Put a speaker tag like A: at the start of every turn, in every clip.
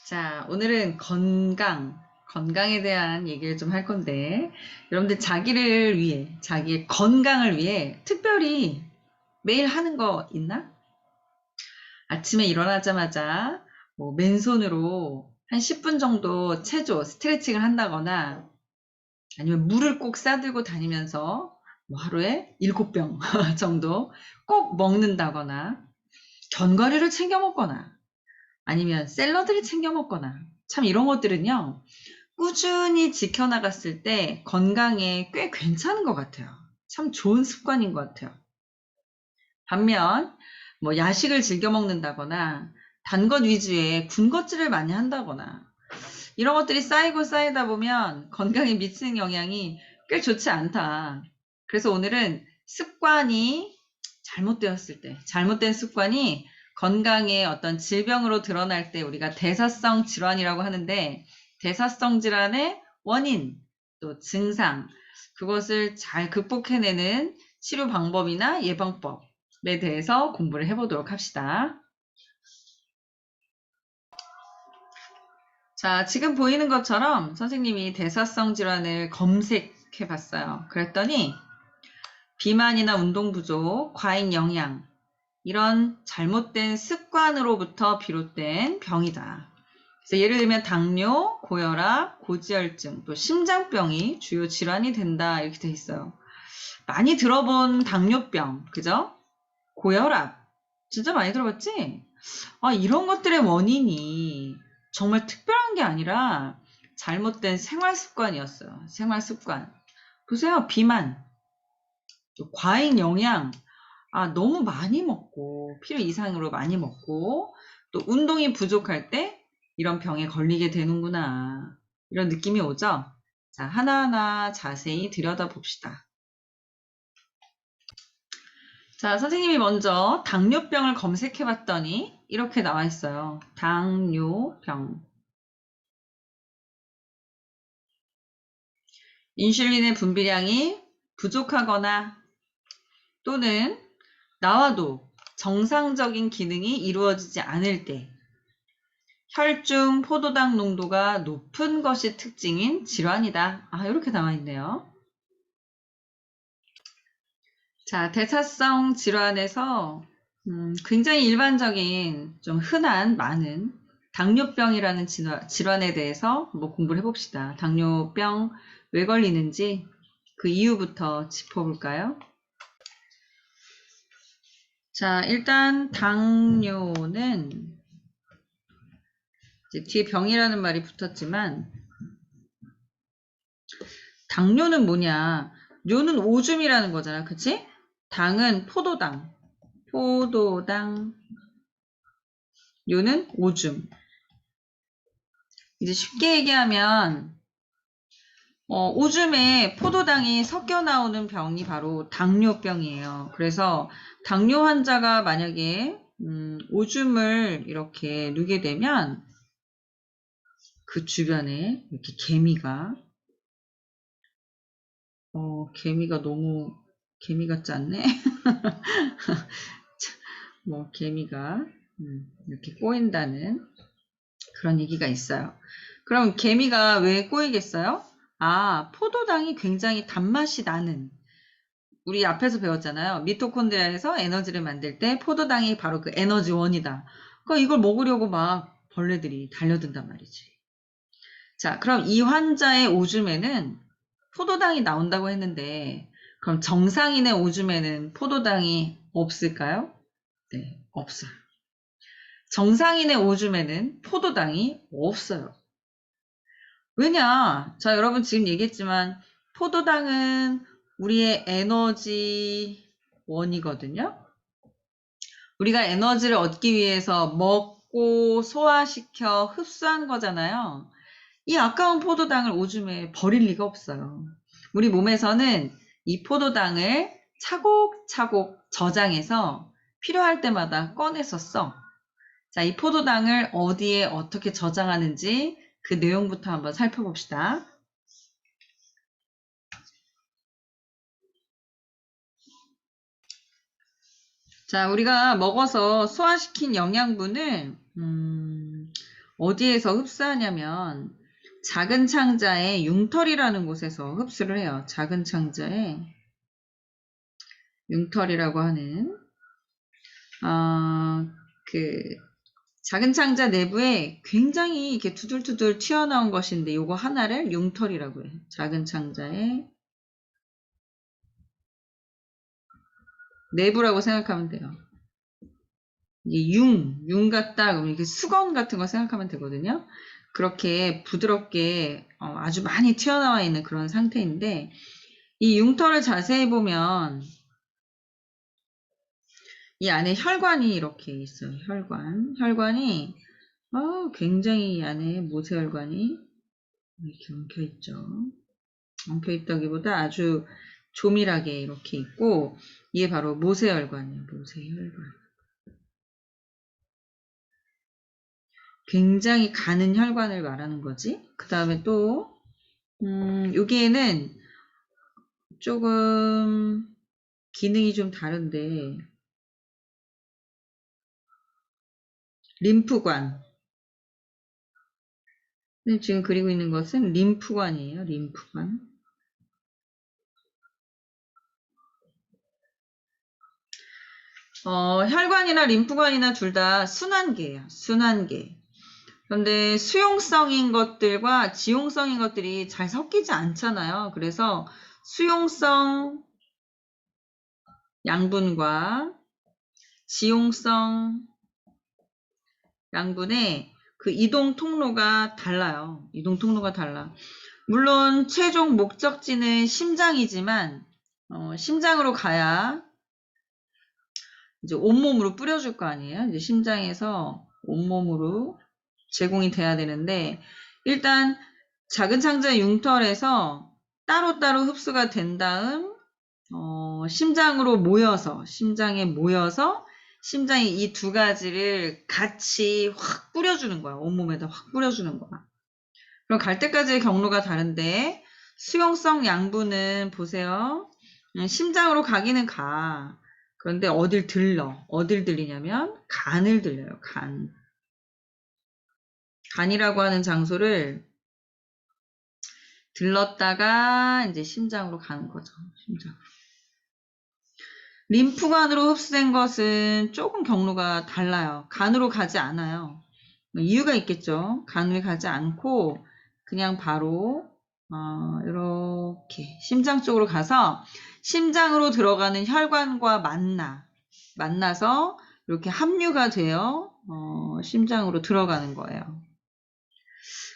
A: 자, 오늘은 건강에 대한 얘기를 좀 할 건데, 여러분들 자기를 위해, 자기의 건강을 위해 특별히 매일 하는 거 있나? 아침에 일어나자마자 맨손으로 한 10분 정도 체조, 스트레칭을 한다거나, 아니면 물을 꼭 싸들고 다니면서 하루에 7병 정도 꼭 먹는다거나, 견과류를 챙겨 먹거나, 아니면 샐러드를 챙겨 먹거나, 참 이런 것들은요, 꾸준히 지켜나갔을 때 건강에 꽤 괜찮은 것 같아요. 참 좋은 습관인 것 같아요. 반면 야식을 즐겨 먹는다거나 단 것 위주의 군것질을 많이 한다거나 이런 것들이 쌓이고 쌓이다 보면 건강에 미치는 영향이 꽤 좋지 않다. 그래서 오늘은 습관이 잘못되었을 때, 잘못된 습관이 건강에 어떤 질병으로 드러날 때 우리가 대사성 질환이라고 하는데, 대사성 질환의 원인, 또 증상, 그것을 잘 극복해내는 치료 방법이나 예방법에 대해서 공부를 해보도록 합시다. 자, 지금 보이는 것처럼 선생님이 대사성 질환을 검색해 봤어요. 그랬더니 비만이나 운동 부족, 과잉 영양, 이런 잘못된 습관으로부터 비롯된 병이다. 그래서 예를 들면 당뇨, 고혈압, 고지혈증, 또 심장병이 주요 질환이 된다 이렇게 돼 있어요. 많이 들어본 당뇨병, 그죠? 고혈압, 진짜 많이 들어봤지? 이런 것들의 원인이 정말 특별한 게 아니라 잘못된 생활 습관이었어요. 생활 습관. 보세요. 비만, 또 과잉 영양, 너무 많이 먹고, 필요 이상으로 많이 먹고, 또 운동이 부족할 때 이런 병에 걸리게 되는구나. 이런 느낌이 오죠? 자, 하나하나 자세히 들여다봅시다. 자, 선생님이 먼저 당뇨병을 검색해 봤더니 이렇게 나와 있어요. 당뇨병. 인슐린의 분비량이 부족하거나 또는 나와도 정상적인 기능이 이루어지지 않을 때, 혈중 포도당 농도가 높은 것이 특징인 질환이다. 이렇게 나와 있네요. 자, 대사성 질환에서 굉장히 일반적인, 좀 흔한, 많은 당뇨병이라는 질환에 대해서 한번 공부를 해봅시다. 당뇨병 왜 걸리는지 그 이유부터 짚어볼까요? 자, 일단 당뇨는 이제 뒤에 병이라는 말이 붙었지만, 당뇨는 뭐냐? 뇨는 오줌이라는 거잖아, 그치? 당은 포도당, 뇨는 오줌. 이제 쉽게 얘기하면 오줌에 포도당이 섞여 나오는 병이 바로 당뇨병이에요. 그래서 당뇨 환자가 만약에 오줌을 이렇게 누게 되면 그 주변에 이렇게 개미가 너무 개미 같지 않네? 개미가 이렇게 꼬인다는 그런 얘기가 있어요. 그럼 개미가 왜 꼬이겠어요? 포도당이 굉장히 단맛이 나는, 우리 앞에서 배웠잖아요. 미토콘드리아에서 에너지를 만들 때 포도당이 바로 그 에너지원이다. 그러니까 이걸 먹으려고 막 벌레들이 달려든단 말이지. 자, 그럼 이 환자의 오줌에는 포도당이 나온다고 했는데, 그럼 정상인의 오줌에는 포도당이 없을까요? 네, 없어요. 정상인의 오줌에는 포도당이 없어요. 왜냐? 자, 여러분 지금 얘기했지만 포도당은 우리의 에너지원이거든요. 우리가 에너지를 얻기 위해서 먹고 소화시켜 흡수한 거잖아요. 이 아까운 포도당을 오줌에 버릴 리가 없어요. 우리 몸에서는 이 포도당을 차곡차곡 저장해서 필요할 때마다 꺼내서 써. 자, 이 포도당을 어디에 어떻게 저장하는지 그 내용부터 한번 살펴봅시다. 자, 우리가 먹어서 소화시킨 영양분을 어디에서 흡수하냐면 작은 창자의 융털이라는 곳에서 흡수를 해요. 작은 창자의 융털이라고 하는 그 작은 창자 내부에 굉장히 이렇게 두들두들 튀어나온 것인데 요거 하나를 융털이라고 해요. 작은 창자의 내부라고 생각하면 돼요. 이게 융 같다 그러면 이렇게 수건 같은 거 생각하면 되거든요. 그렇게 부드럽게 아주 많이 튀어나와 있는 그런 상태인데 이 융털을 자세히 보면 이 안에 혈관이 이렇게 있어요. 혈관이 굉장히 이 안에 모세혈관이 이렇게 엉켜 있죠. 엉켜 있다기보다 아주 조밀하게 이렇게 있고 이게 바로 모세혈관이에요. 모세혈관. 굉장히 가는 혈관을 말하는 거지. 그 다음에 또 여기에는 조금 기능이 좀 다른데 림프관. 지금 그리고 있는 것은 림프관이에요. 림프관. 혈관이나 림프관이나 둘 다 순환계예요. 순환계. 그런데 수용성인 것들과 지용성인 것들이 잘 섞이지 않잖아요. 그래서 수용성 양분과 지용성 양분의 그 이동 통로가 달라요. 이동 통로가 달라. 물론 최종 목적지는 심장이지만 심장으로 가야 이제 온몸으로 뿌려줄 거 아니에요. 이제 심장에서 온몸으로 제공이 돼야 되는데 일단 작은 창자 융털에서 따로따로 흡수가 된 다음 심장으로 모여서 심장이 이 두 가지를 같이 확 뿌려주는 거야. 온몸에다 확 뿌려주는 거야. 그럼 갈 때까지의 경로가 다른데 수용성 양분은 보세요. 심장으로 가기는 가. 그런데 어딜 들리냐면 간을 들려요. 간이라고 하는 장소를 들렀다가 이제 심장으로 가는 거죠. 심장. 림프관으로 흡수된 것은 조금 경로가 달라요. 간으로 가지 않아요. 이유가 있겠죠. 간으로 가지 않고 그냥 바로 이렇게 심장 쪽으로 가서 심장으로 들어가는 혈관과 만나서 이렇게 합류가 되어 심장으로 들어가는 거예요.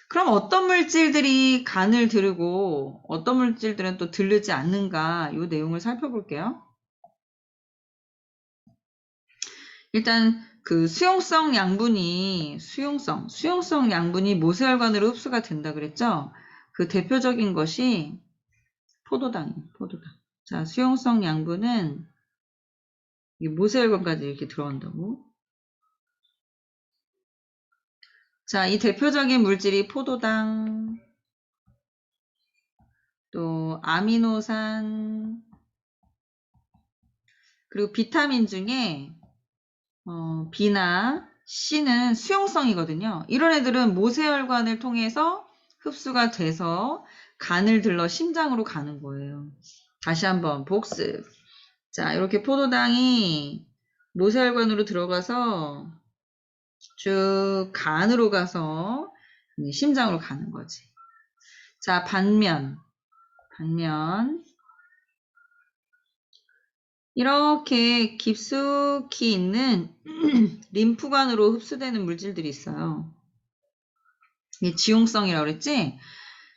A: 그럼 어떤 물질들이 간을 들고 어떤 물질들은 또 들르지 않는가 이 내용을 살펴볼게요. 일단 그 수용성 양분이 모세혈관으로 흡수가 된다 그랬죠. 그 대표적인 것이 포도당이에요. 포도당. 자, 수용성 양분은 모세혈관까지 이렇게 들어간다고. 자, 이 대표적인 물질이 포도당, 또 아미노산, 그리고 비타민 중에 B나 C는 수용성이거든요. 이런 애들은 모세혈관을 통해서 흡수가 돼서 간을 들러 심장으로 가는 거예요. 다시 한번 복습. 자, 이렇게 포도당이 모세혈관으로 들어가서 쭉 간으로 가서 심장으로 가는 거지. 자, 반면 이렇게 깊숙이 있는 림프관으로 흡수되는 물질들이 있어요. 이게 지용성이라고 그랬지?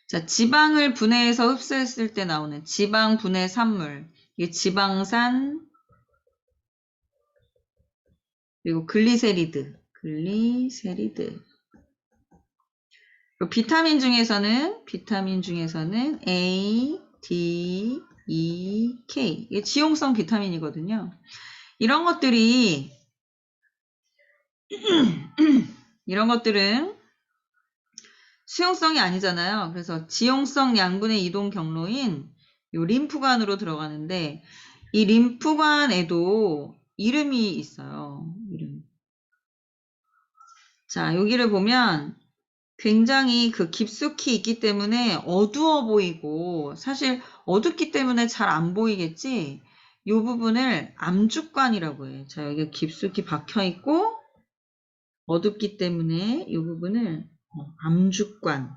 A: 자, 지방을 분해해서 흡수했을 때 나오는 지방 분해 산물. 이게 지방산, 그리고 글리세리드. 그리고 비타민 중에서는 A, D, E, K. 이게 지용성 비타민이거든요. 이런 것들은 수용성이 아니잖아요. 그래서 지용성 양분의 이동 경로인 요 림프관으로 들어가는데 이 림프관에도 이름이 있어요. 이름. 자, 여기를 보면 굉장히 그 깊숙이 있기 때문에 어두워 보이고, 사실 어둡기 때문에 잘 안 보이겠지? 이 부분을 암주관이라고 해. 자, 여기 깊숙이 박혀 있고, 어둡기 때문에 이 부분을 암주관.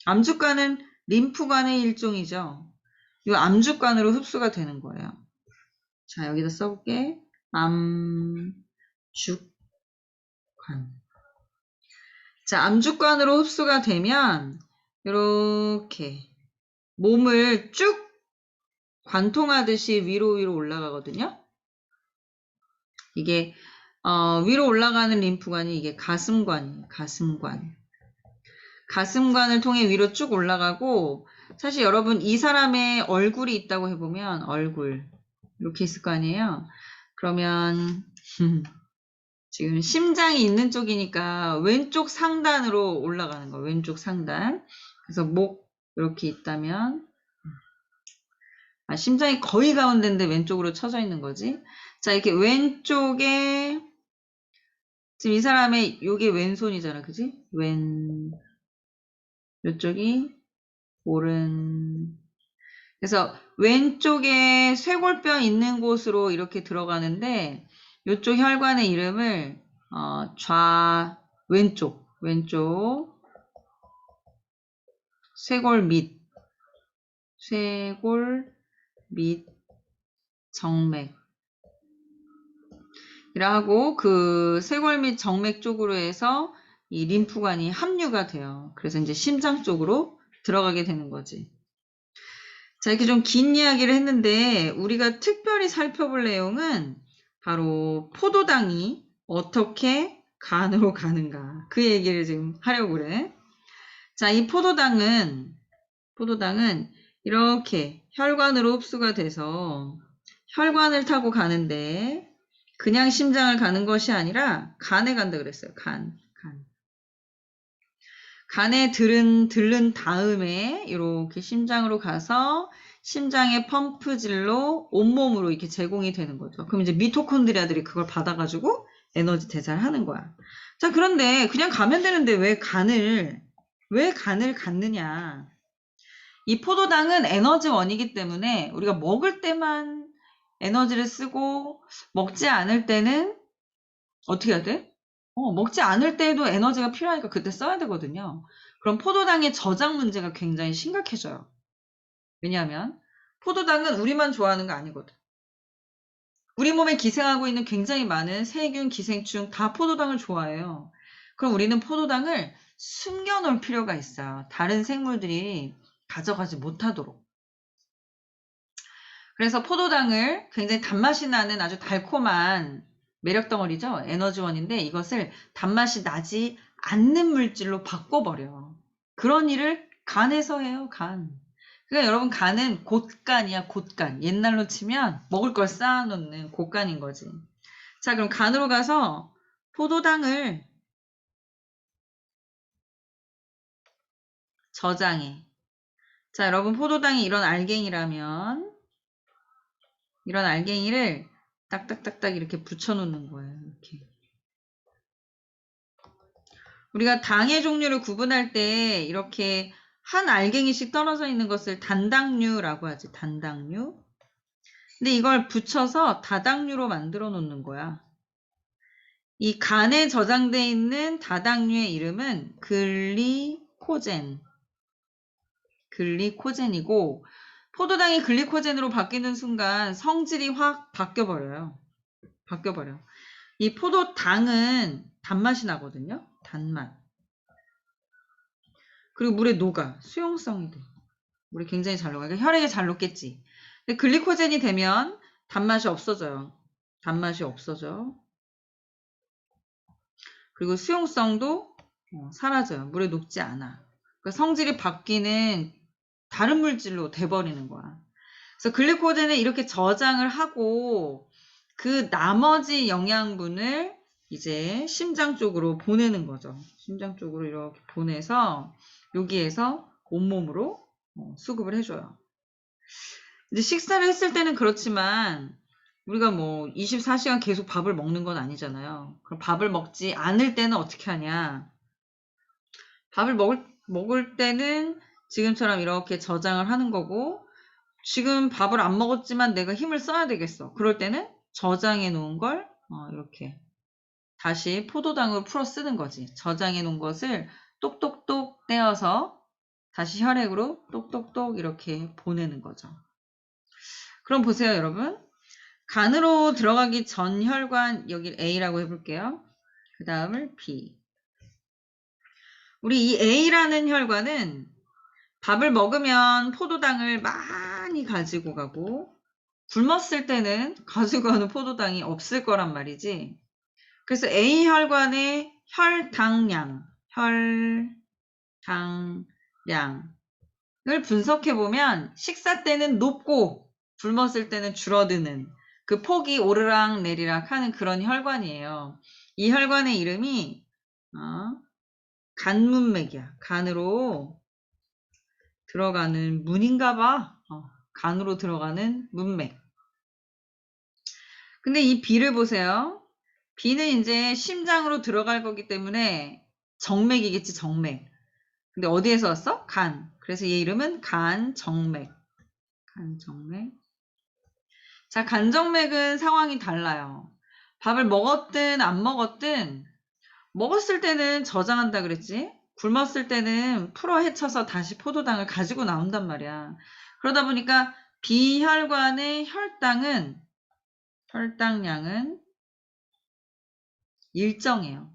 A: 암주관은 림프관의 일종이죠. 이 암주관으로 흡수가 되는 거예요. 자, 여기다 써볼게. 암주관. 자, 암주관으로 흡수가 되면 이렇게 몸을 쭉 관통하듯이 위로 올라가거든요. 이게 위로 올라가는 림프관이 이게 가슴관이에요. 가슴관을 통해 위로 쭉 올라가고, 사실 여러분 이 사람의 얼굴이 있다고 해보면 얼굴 이렇게 있을 거 아니에요. 그러면 지금 심장이 있는 쪽이니까 왼쪽 상단으로 올라가는 거예요. 왼쪽 상단. 그래서 목 이렇게 있다면 심장이 거의 가운데인데 왼쪽으로 쳐져 있는 거지. 자, 이렇게 왼쪽에 지금 이 사람의 요게 왼손이잖아. 그지? 이쪽이 오른. 그래서 왼쪽에 쇄골뼈 있는 곳으로 이렇게 들어가는데 이쪽 혈관의 이름을 왼쪽 쇄골 밑 정맥 이라고, 그 쇄골 및 정맥 쪽으로 해서 이 림프관이 합류가 돼요. 그래서 이제 심장 쪽으로 들어가게 되는 거지. 자, 이렇게 좀 긴 이야기를 했는데 우리가 특별히 살펴볼 내용은 바로 포도당이 어떻게 간으로 가는가, 그 얘기를 지금 하려고 그래. 자, 이 포도당은 이렇게 혈관으로 흡수가 돼서 혈관을 타고 가는데 그냥 심장을 가는 것이 아니라 간에 간다 그랬어요. 간에 들른 다음에 이렇게 심장으로 가서 심장의 펌프질로 온몸으로 이렇게 제공이 되는 거죠. 그럼 이제 미토콘드리아들이 그걸 받아가지고 에너지 대사를 하는 거야. 자, 그런데 그냥 가면 되는데 왜 간을 갖느냐. 이 포도당은 에너지원이기 때문에 우리가 먹을 때만 에너지를 쓰고, 먹지 않을 때는 어떻게 해야 돼? 먹지 않을 때에도 에너지가 필요하니까 그때 써야 되거든요. 그럼 포도당의 저장 문제가 굉장히 심각해져요. 왜냐하면 포도당은 우리만 좋아하는 거 아니거든. 우리 몸에 기생하고 있는 굉장히 많은 세균, 기생충 다 포도당을 좋아해요. 그럼 우리는 포도당을 숨겨놓을 필요가 있어요. 다른 생물들이 가져가지 못하도록. 그래서 포도당을 굉장히 단맛이 나는 아주 달콤한 매력 덩어리죠. 에너지원인데 이것을 단맛이 나지 않는 물질로 바꿔버려. 그런 일을 간에서 해요. 간. 그러니까 여러분, 간은 곳간이야. 곳간. 옛날로 치면 먹을 걸 쌓아놓는 곳간인 거지. 자, 그럼 간으로 가서 포도당을 저장해. 자, 여러분, 포도당이 이런 알갱이라면 이런 알갱이를 딱딱딱딱 이렇게 붙여놓는 거예요. 이렇게. 우리가 당의 종류를 구분할 때 이렇게 한 알갱이씩 떨어져 있는 것을 단당류라고 하지. 단당류. 근데 이걸 붙여서 다당류로 만들어 놓는 거야. 이 간에 저장되어 있는 다당류의 이름은 글리코젠이고, 포도당이 글리코젠으로 바뀌는 순간 성질이 확 바뀌어버려. 이 포도당은 단맛이 나거든요. 단맛. 그리고 물에 녹아. 수용성이 돼. 물에 굉장히 잘 녹아. 그러니까 혈액에 잘 녹겠지. 근데 글리코젠이 되면 단맛이 없어져요. 그리고 수용성도 사라져요. 물에 녹지 않아. 그러니까 성질이 바뀌는 다른 물질로 돼버리는 거야. 그래서 글리코젠을 이렇게 저장을 하고 그 나머지 영양분을 이제 심장 쪽으로 보내는 거죠. 심장 쪽으로 이렇게 보내서 여기에서 온몸으로 수급을 해줘요. 이제 식사를 했을 때는 그렇지만 우리가 뭐 24시간 계속 밥을 먹는 건 아니잖아요. 그럼 밥을 먹지 않을 때는 어떻게 하냐? 밥을 먹을 때는 지금처럼 이렇게 저장을 하는 거고, 지금 밥을 안 먹었지만 내가 힘을 써야 되겠어. 그럴 때는 저장해 놓은 걸 이렇게 다시 포도당으로 풀어 쓰는 거지. 저장해 놓은 것을 똑똑똑 떼어서 다시 혈액으로 똑똑똑 이렇게 보내는 거죠. 그럼 보세요, 여러분. 간으로 들어가기 전 혈관, 여기 A라고 해볼게요. 그 다음을 B. 우리 이 A라는 혈관은 밥을 먹으면 포도당을 많이 가지고 가고, 굶었을 때는 가지고 가는 포도당이 없을 거란 말이지. 그래서 A 혈관의 혈당량을 분석해보면 식사 때는 높고 굶었을 때는 줄어드는 그 폭이 오르락 내리락 하는 그런 혈관이에요. 이 혈관의 이름이 간문맥이야. 간으로 들어가는 문인가 봐. 간으로 들어가는 문맥. 근데 이 B를 보세요. B는 이제 심장으로 들어갈 거기 때문에 정맥이겠지, 정맥. 근데 어디에서 왔어? 간. 그래서 얘 이름은 간정맥. 간정맥. 자, 간정맥은 상황이 달라요. 밥을 먹었든 안 먹었든, 먹었을 때는 저장한다 그랬지? 굶었을 때는 풀어 헤쳐서 다시 포도당을 가지고 나온단 말이야. 그러다 보니까 B혈관의 혈당량은 일정해요.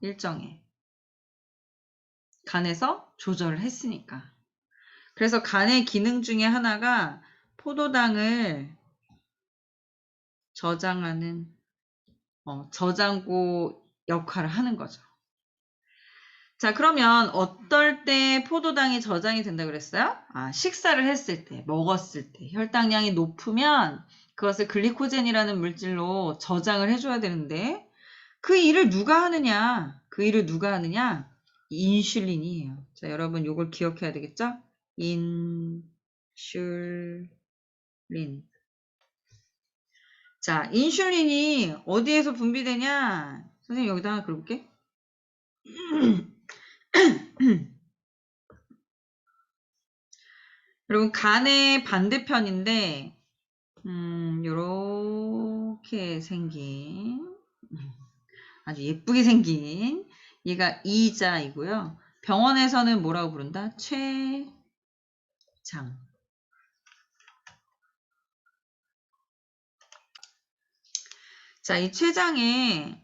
A: 일정해. 간에서 조절을 했으니까. 그래서 간의 기능 중에 하나가 포도당을 저장하는 저장고 역할을 하는 거죠. 자, 그러면 어떨 때 포도당이 저장이 된다 그랬어요? 식사를 했을 때, 먹었을 때 혈당량이 높으면 그것을 글리코젠이라는 물질로 저장을 해줘야 되는데 그 일을 누가 하느냐? 인슐린이에요. 자, 여러분 요걸 기억해야 되겠죠? 인슐린. 자, 인슐린이 어디에서 분비되냐? 선생님 여기다 하나 그려볼게. 여러분 간의 반대편인데 요렇게 생긴 아주 예쁘게 생긴 얘가 이자이고요. 병원에서는 뭐라고 부른다? 췌장. 자, 이 췌장에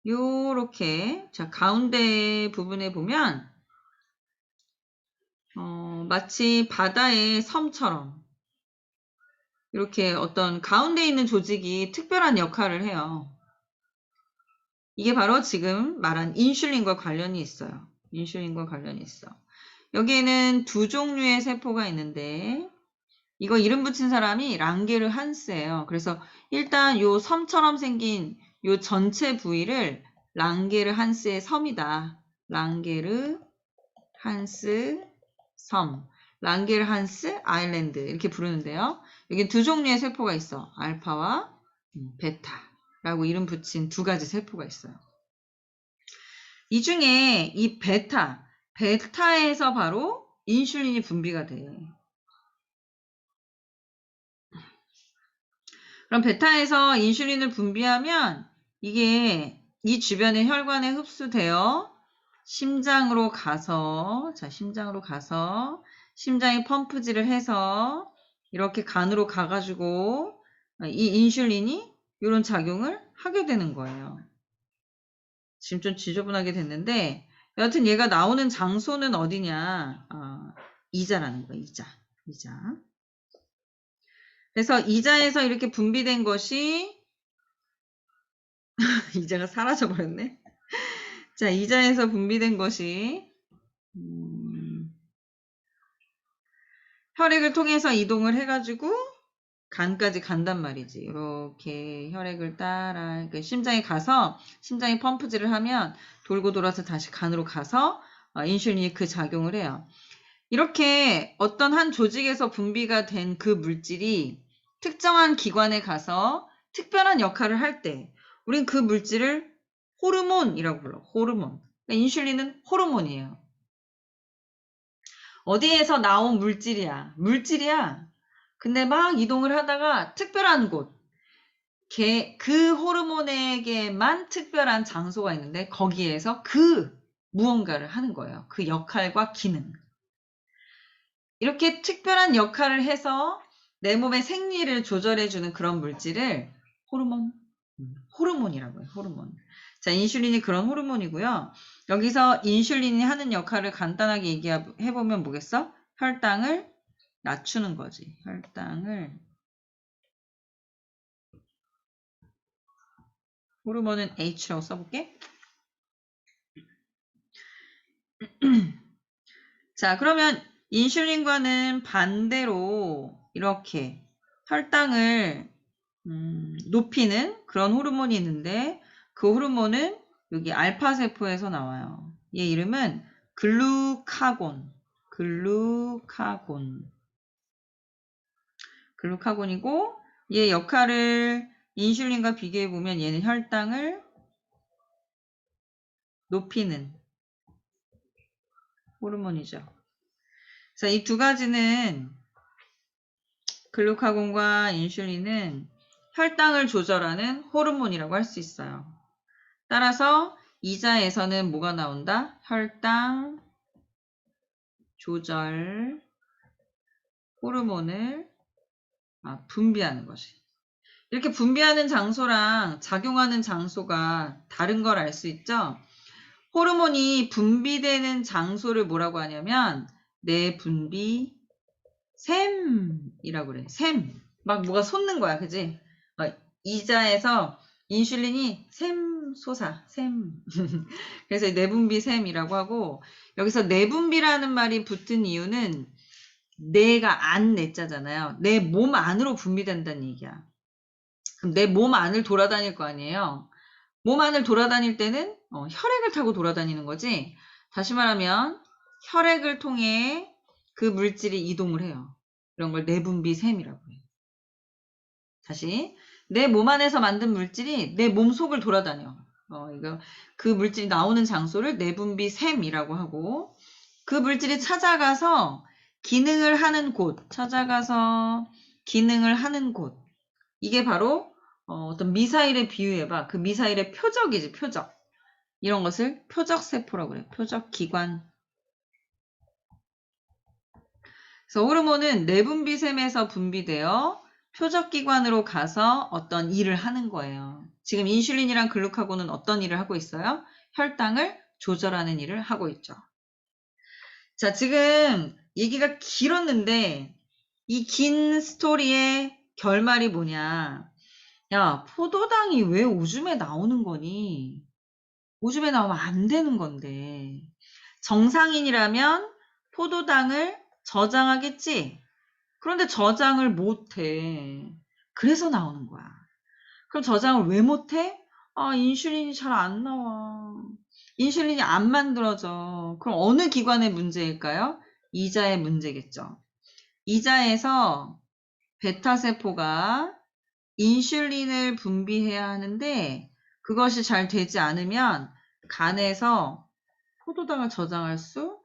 A: 요렇게 자 가운데 부분에 보면 마치 바다의 섬처럼 이렇게 어떤 가운데 있는 조직이 특별한 역할을 해요. 이게 바로 지금 말한 인슐린과 관련이 있어요. 인슐린과 관련이 있어. 여기에는 두 종류의 세포가 있는데 이거 이름 붙인 사람이 랑게르 한스예요. 그래서 일단 요 섬처럼 생긴 요 전체 부위를 랑게르 한스의 섬이다. 랑게르 한스 섬. 랑게르 한스 아일랜드 이렇게 부르는데요. 여기 두 종류의 세포가 있어. 알파와 베타라고 이름 붙인 두 가지 세포가 있어요. 이 중에 이 베타에서 바로 인슐린이 분비가 돼. 그럼 베타에서 인슐린을 분비하면 이게 이 주변의 혈관에 흡수되어 심장으로 가서 심장이 펌프질을 해서 이렇게 간으로 가가지고 이 인슐린이 이런 작용을 하게 되는 거예요. 지금 좀 지저분하게 됐는데 여하튼 얘가 나오는 장소는 어디냐? 이자라는 거야. 이자. 그래서 이자에서 이렇게 분비된 것이 이자가 사라져버렸네. 자, 이자에서 분비된 것이 혈액을 통해서 이동을 해가지고 간까지 간단 말이지. 이렇게 혈액을 따라 그러니까 심장에 가서 심장이 펌프질을 하면 돌고 돌아서 다시 간으로 가서 인슐린이 그 작용을 해요. 이렇게 어떤 한 조직에서 분비가 된 그 물질이 특정한 기관에 가서 특별한 역할을 할 때 우린 그 물질을 호르몬이라고 불러. 호르몬. 그러니까 인슐린은 호르몬이에요. 어디에서 나온 물질이야. 물질이야. 근데 막 이동을 하다가 특별한 곳, 그 호르몬에게만 특별한 장소가 있는데 거기에서 그 무언가를 하는 거예요. 그 역할과 기능. 이렇게 특별한 역할을 해서 내 몸의 생리를 조절해주는 그런 물질을 호르몬이라고 해요. 호르몬. 자, 인슐린이 그런 호르몬이고요. 여기서 인슐린이 하는 역할을 간단하게 얘기해보면 뭐겠어? 혈당을 낮추는 거지. 혈당을. 호르몬은 H라고 써볼게. 자, 그러면 인슐린과는 반대로 이렇게 혈당을 높이는 그런 호르몬이 있는데 그 호르몬은 여기 알파세포에서 나와요. 얘 이름은 글루카곤이고 얘 역할을 인슐린과 비교해보면 얘는 혈당을 높이는 호르몬이죠. 자, 이 두 가지는 글루카곤과 인슐린은 혈당을 조절하는 호르몬이라고 할 수 있어요. 따라서 이자에서는 뭐가 나온다? 혈당 조절 호르몬을 분비하는 것이. 이렇게 분비하는 장소랑 작용하는 장소가 다른 걸 알 수 있죠? 호르몬이 분비되는 장소를 뭐라고 하냐면 내분비 샘이라고 그래. 샘. 막 뭐가 솟는 거야. 그지? 이자에서 인슐린이 샘. 그래서 내분비 샘이라고 하고 여기서 내분비라는 말이 붙은 이유는 내가 안 내자잖아요. 내 몸 안으로 분비된다는 얘기야. 그럼 내 몸 안을 돌아다닐 거 아니에요. 몸 안을 돌아다닐 때는 혈액을 타고 돌아다니는 거지. 다시 말하면 혈액을 통해 그 물질이 이동을 해요. 이런 걸 내분비샘이라고 해요. 다시 내 몸 안에서 만든 물질이 내 몸 속을 돌아다녀. 그 물질이 나오는 장소를 내분비샘이라고 하고 그 물질이 찾아가서 기능을 하는 곳, 이게 바로 어떤 미사일에 비유해봐. 그 미사일의 표적이지, 표적. 이런 것을 표적세포라고 그래. 표적기관. 그래서 호르몬은 내분비샘에서 분비되어 표적기관으로 가서 어떤 일을 하는 거예요. 지금 인슐린이랑 글루카곤은 어떤 일을 하고 있어요? 혈당을 조절하는 일을 하고 있죠. 자, 지금 얘기가 길었는데 이 긴 스토리의 결말이 뭐냐. 야, 포도당이 왜 오줌에 나오는 거니? 오줌에 나오면 안 되는 건데. 정상인이라면 포도당을 저장하겠지? 그런데 저장을 못해. 그래서 나오는 거야. 그럼 저장을 왜 못해? 인슐린이 잘 안 나와. 인슐린이 안 만들어져. 그럼 어느 기관의 문제일까요? 이자의 문제겠죠. 이자에서 베타세포가 인슐린을 분비해야 하는데 그것이 잘 되지 않으면 간에서 포도당을 저장할 수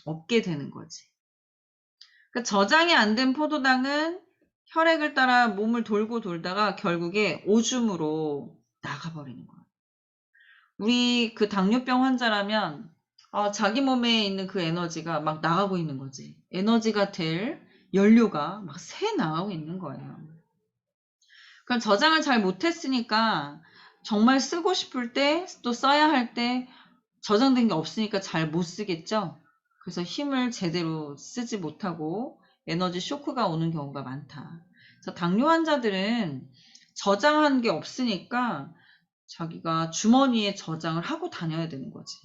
A: 없게 되는 거지. 그러니까 저장이 안 된 포도당은 혈액을 따라 몸을 돌고 돌다가 결국에 오줌으로 나가버리는 거야. 우리 그 당뇨병 환자라면 자기 몸에 있는 그 에너지가 막 나가고 있는 거지. 에너지가 될 연료가 막 새 나가고 있는 거예요. 그럼 저장을 잘 못했으니까 정말 쓰고 싶을 때 또 써야 할 때 저장된 게 없으니까 잘 못 쓰겠죠. 그래서 힘을 제대로 쓰지 못하고 에너지 쇼크가 오는 경우가 많다. 그래서 당뇨 환자들은 저장한 게 없으니까 자기가 주머니에 저장을 하고 다녀야 되는 거지.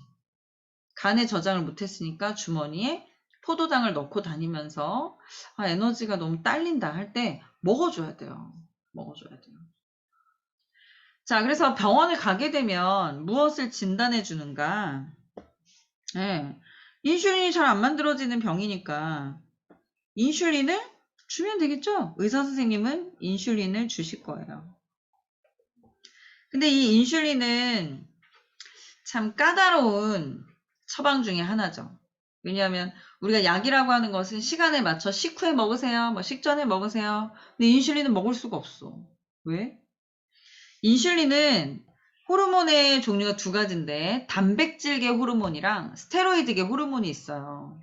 A: 간에 저장을 못했으니까 주머니에 포도당을 넣고 다니면서 에너지가 너무 딸린다 할 때 먹어줘야 돼요. 자, 그래서 병원에 가게 되면 무엇을 진단해 주는가? 네, 인슐린이 잘 안 만들어지는 병이니까 인슐린을 주면 되겠죠? 의사 선생님은 인슐린을 주실 거예요. 근데 이 인슐린은 참 까다로운 처방 중에 하나죠. 왜냐하면 우리가 약이라고 하는 것은 시간에 맞춰 식후에 먹으세요, 뭐 식전에 먹으세요. 근데 인슐린은 먹을 수가 없어. 왜? 인슐린은 호르몬의 종류가 두 가지인데 단백질계 호르몬이랑 스테로이드계 호르몬이 있어요.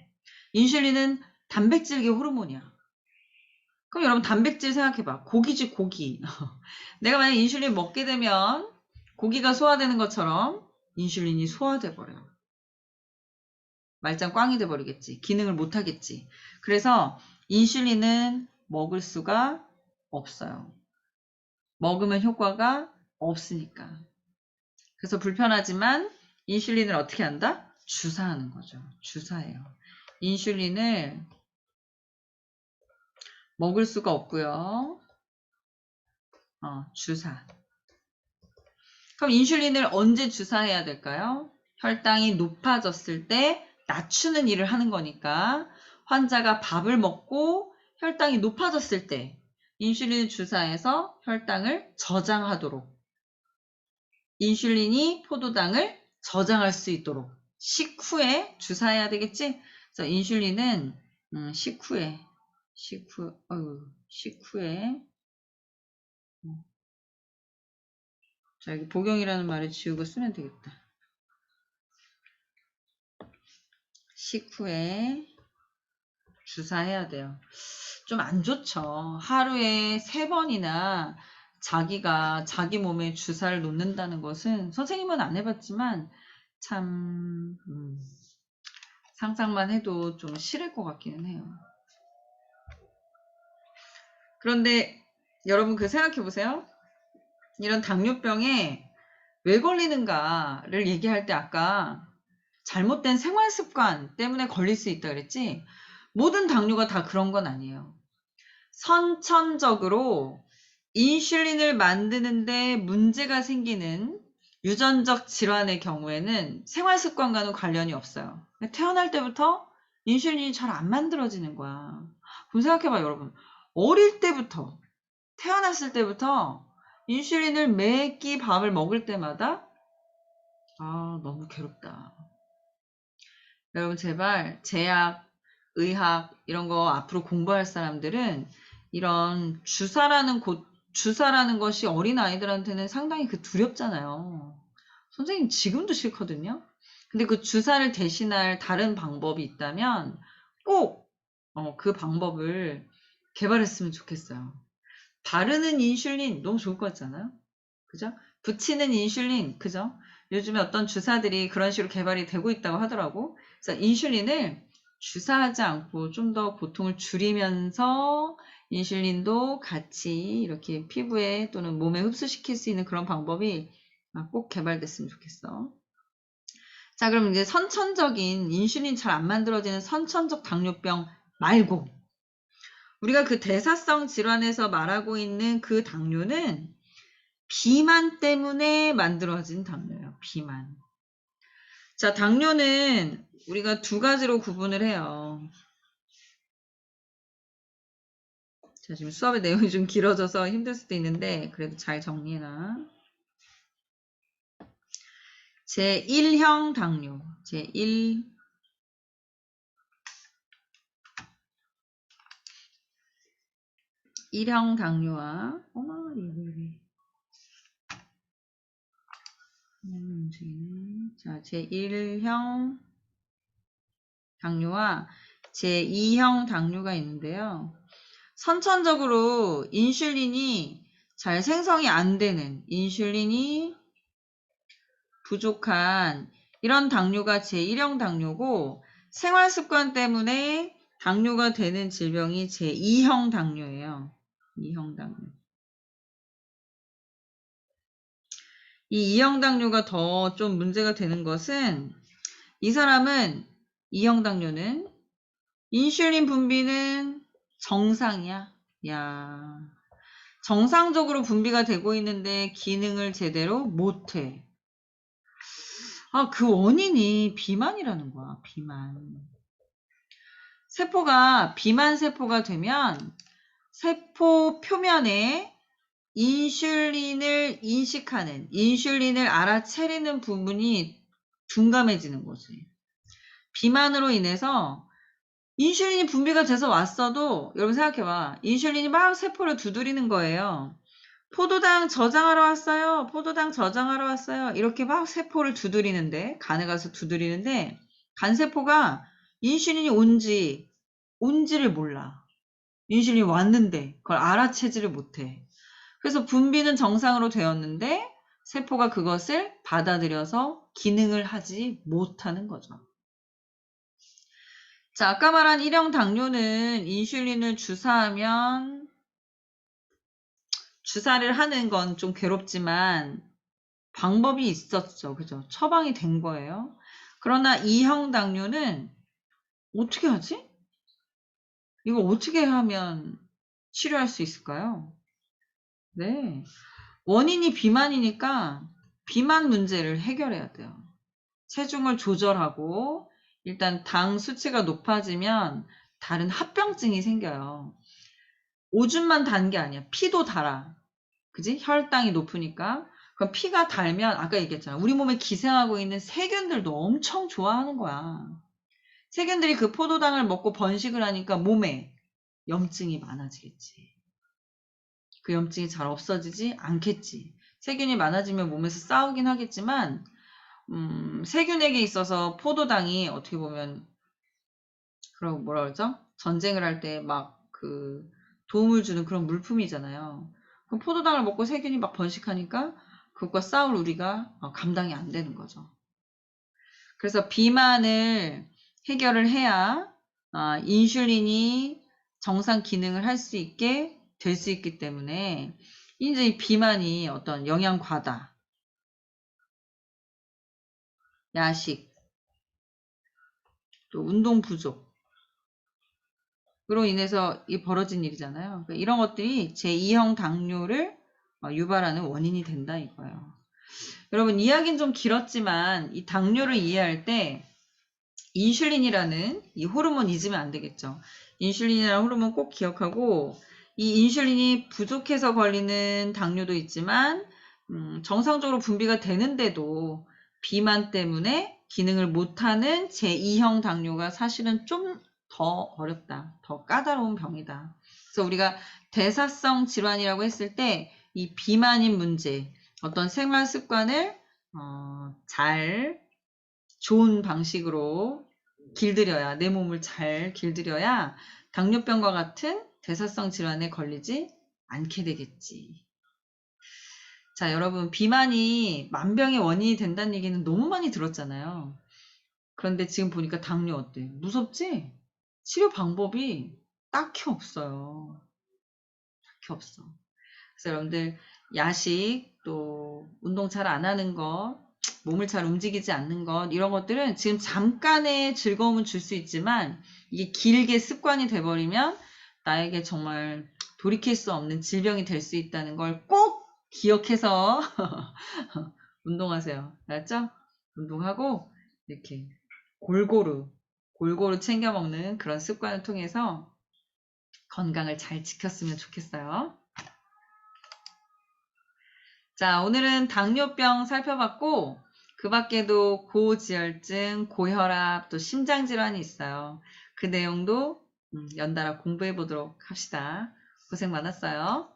A: 인슐린은 단백질계 호르몬이야. 그럼 여러분 단백질 생각해봐. 고기지 고기. 내가 만약 인슐린 먹게 되면 고기가 소화되는 것처럼 인슐린이 소화돼 버려요. 말짱 꽝이 돼 버리겠지. 기능을 못 하겠지. 그래서 인슐린은 먹을 수가 없어요. 먹으면 효과가 없으니까. 그래서 불편하지만 인슐린을 어떻게 한다? 주사하는 거죠. 주사해요. 인슐린을 먹을 수가 없고요. 주사. 그럼 인슐린을 언제 주사해야 될까요? 혈당이 높아졌을 때 낮추는 일을 하는 거니까 환자가 밥을 먹고 혈당이 높아졌을 때 인슐린을 주사해서 혈당을 저장하도록, 인슐린이 포도당을 저장할 수 있도록 식후에 주사해야 되겠지? 그래서 인슐린은 식후에 자, 여기 복용이라는 말을 지우고 쓰면 되겠다. 식후에 주사해야 돼요. 좀 안 좋죠. 하루에 3번이나 자기가 자기 몸에 주사를 놓는다는 것은 선생님은 안 해봤지만 참 상상만 해도 좀 싫을 것 같기는 해요. 그런데 여러분 생각해 보세요. 이런 당뇨병에 왜 걸리는가를 얘기할 때 아까 잘못된 생활 습관 때문에 걸릴 수 있다 그랬지? 모든 당뇨가 다 그런 건 아니에요. 선천적으로 인슐린을 만드는데 문제가 생기는 유전적 질환의 경우에는 생활 습관과는 관련이 없어요. 태어날 때부터 인슐린이 잘 안 만들어지는 거야. 그럼 생각해봐요, 여러분. 어릴 때부터, 태어났을 때부터 인슐린을 매 끼 밥을 먹을 때마다 너무 괴롭다. 여러분 제발 제약, 의학 이런 거 앞으로 공부할 사람들은 이런 주사라는 것이 어린아이들한테는 상당히 두렵잖아요. 선생님 지금도 싫거든요. 근데 그 주사를 대신할 다른 방법이 있다면 꼭 그 방법을 개발했으면 좋겠어요. 바르는 인슐린 너무 좋을 것 같잖아요. 그죠? 붙이는 인슐린, 그죠? 요즘에 어떤 주사들이 그런 식으로 개발이 되고 있다고 하더라고. 그래서 인슐린을 주사하지 않고 좀 더 고통을 줄이면서 인슐린도 같이 이렇게 피부에 또는 몸에 흡수시킬 수 있는 그런 방법이 꼭 개발됐으면 좋겠어. 자, 그럼 이제 선천적인 인슐린 잘 안 만들어지는 선천적 당뇨병 말고 우리가 대사성 질환에서 말하고 있는 그 당뇨는 비만 때문에 만들어진 당뇨예요. 비만. 자, 당뇨는 우리가 두 가지로 구분을 해요. 자, 지금 수업의 내용이 좀 길어져서 힘들 수도 있는데 그래도 잘 정리해놔. 제1형 당뇨. 제1형 당뇨와 자, 제1형 당뇨와 제2형 당뇨가 있는데요. 선천적으로 인슐린이 잘 생성이 안 되는, 인슐린이 부족한 이런 당뇨가 제1형 당뇨고 생활 습관 때문에 당뇨가 되는 질병이 제2형 당뇨예요. 2형 당뇨. 이 2형 당뇨가 더 좀 문제가 되는 것은 이 사람은 2형 당뇨는 인슐린 분비는 정상이야. 야, 정상적으로 분비가 되고 있는데 기능을 제대로 못해. 그 원인이 비만이라는 거야. 비만. 세포가 비만 세포가 되면 세포 표면에 인슐린을 인식하는, 인슐린을 알아차리는 부분이 둔감해지는 거지. 비만으로 인해서 인슐린이 분비가 돼서 왔어도 여러분 생각해봐. 인슐린이 막 세포를 두드리는 거예요. 포도당 저장하러 왔어요. 포도당 저장하러 왔어요. 이렇게 막 세포를 두드리는데, 간에 가서 두드리는데, 간세포가 인슐린이 온지를 몰라. 인슐린이 왔는데, 그걸 알아채지를 못해. 그래서 분비는 정상으로 되었는데, 세포가 그것을 받아들여서 기능을 하지 못하는 거죠. 자, 아까 말한 1형 당뇨는 인슐린을 주사하면 주사를 하는 건 좀 괴롭지만 방법이 있었죠. 그죠? 처방이 된 거예요. 그러나 2형 당뇨는 어떻게 하지? 이거 어떻게 하면 치료할 수 있을까요? 네. 원인이 비만이니까 비만 문제를 해결해야 돼요. 체중을 조절하고 일단 당 수치가 높아지면 다른 합병증이 생겨요. 오줌만 단 게 아니야. 피도 달아. 그지? 혈당이 높으니까. 그럼 피가 달면 아까 얘기했잖아. 우리 몸에 기생하고 있는 세균들도 엄청 좋아하는 거야. 세균들이 그 포도당을 먹고 번식을 하니까 몸에 염증이 많아지겠지. 그 염증이 잘 없어지지 않겠지. 세균이 많아지면 몸에서 싸우긴 하겠지만 세균에게 있어서 포도당이 어떻게 보면 그런 뭐라 그러죠? 전쟁을 할 때 막 그 도움을 주는 그런 물품이잖아요. 그럼 포도당을 먹고 세균이 막 번식하니까 그것과 싸울 우리가 감당이 안 되는 거죠. 그래서 비만을 해결을 해야 인슐린이 정상 기능을 할 수 있게 될 수 있기 때문에 이제 이 비만이 어떤 영양 과다, 야식, 또 운동 부족으로 인해서 이 벌어진 일이잖아요. 그러니까 이런 것들이 제2형 당뇨를 유발하는 원인이 된다 이거예요. 여러분 이야기는 좀 길었지만 이 당뇨를 이해할 때 인슐린이라는 이 호르몬 잊으면 안 되겠죠. 인슐린이라는 호르몬 꼭 기억하고 이 인슐린이 부족해서 걸리는 당뇨도 있지만 정상적으로 분비가 되는데도 비만 때문에 기능을 못하는 제2형 당뇨가 사실은 좀 더 어렵다. 더 까다로운 병이다. 그래서 우리가 대사성 질환이라고 했을 때 이 비만인 문제, 어떤 생활 습관을 잘 좋은 방식으로 길들여야 내 몸을 잘 길들여야 당뇨병과 같은 대사성 질환에 걸리지 않게 되겠지. 자, 여러분 비만이 만병의 원인이 된다는 얘기는 너무 많이 들었잖아요. 그런데 지금 보니까 당뇨 어때? 무섭지? 치료 방법이 딱히 없어요. 딱히 없어. 그래서 여러분들 야식 또 운동 잘 안 하는 것 몸을 잘 움직이지 않는 것 이런 것들은 지금 잠깐의 즐거움은 줄 수 있지만 이게 길게 습관이 돼버리면 나에게 정말 돌이킬 수 없는 질병이 될 수 있다는 걸 꼭 기억해서 운동하세요. 알았죠? 운동하고 이렇게 골고루 챙겨 먹는 그런 습관을 통해서 건강을 잘 지켰으면 좋겠어요. 자, 오늘은 당뇨병 살펴봤고 그 밖에도 고지혈증, 고혈압, 또 심장질환이 있어요. 그 내용도 연달아 공부해 보도록 합시다. 고생 많았어요.